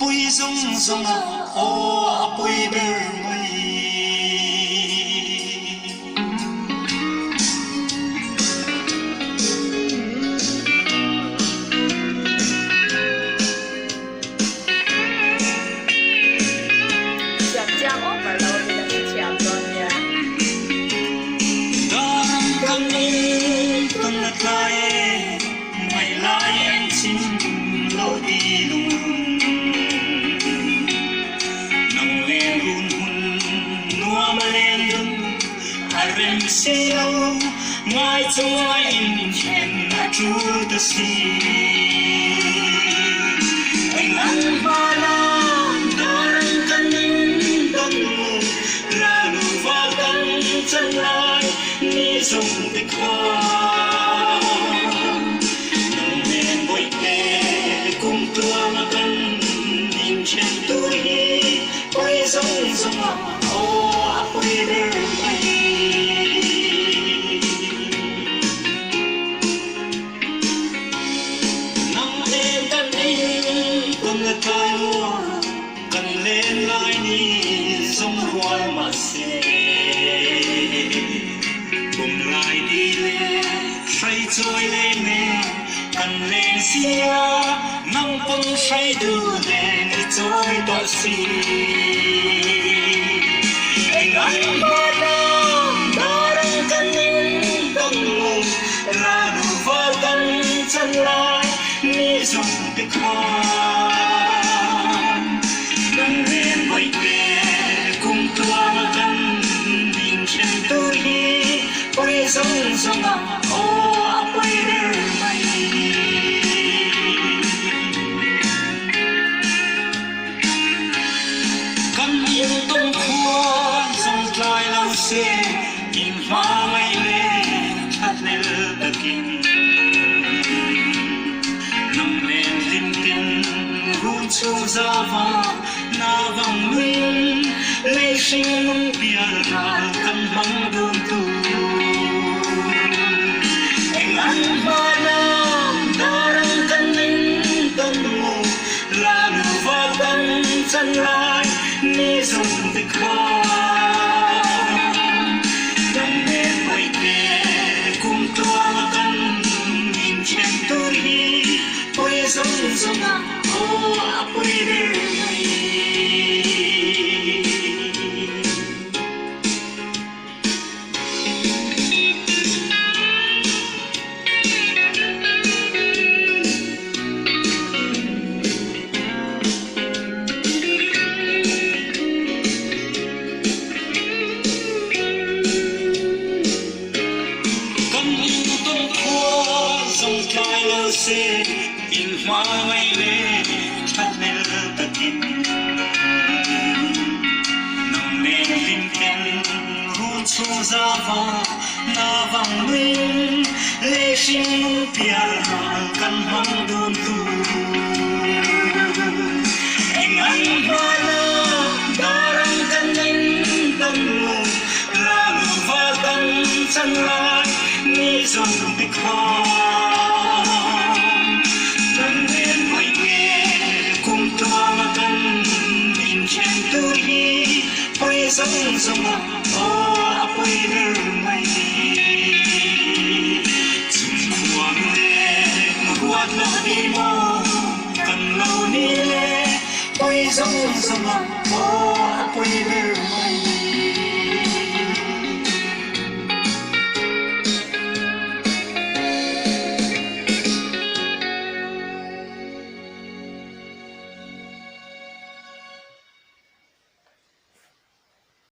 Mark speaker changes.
Speaker 1: pui zawngah o apui ber mai Siêu ngài cho anh khen là Chúa ta xin anh ăn ba la darang kanin dong là nụ va căng chân lại ni dòng tích hoa nâng lên bội kề cùng tua mà căn nhìn trên tôi quay zawngah ô apui ber mai cùng lại đi lên say trôi lên nè cần lên xia nắng bông say đưa lên trôi tỏa xì anh ăn ba năm đã đang cần nín tâm mùng là đủ vỡ tâm chân lại ni dùng cái khó cần lên với kề cùng tua mà cần nhìn trên tôi quay zawngah ô apui ber mai kan yên tâm khua dòng lại lâu xe in hoa ngày lê hát lên tất kinh nằm lên tin tin hôn châu ra vào na vang linh lê sinh nung bia ra căn măng đôn tu anh ăn ba năm darang kanin dong là nụ va căng chân lại ni dòng tích hoa đằng bên bội kề cùng tua mà căn nhìn trên tôi quay zawngah ô apui ber mai in hoa ngày lê hát lên tất kinh nằm lên linh thiên hôn châu ra vào na vang linh lê sinh bia ra căn măng đôn tu anh ăn ba la darang kanin dong là nụ va căng chân lại ni dòng tích hoa zawngah ô apui ber mai chung khuang le huat lo đi mo kan lo ni le quay zawngah ô apui ber mai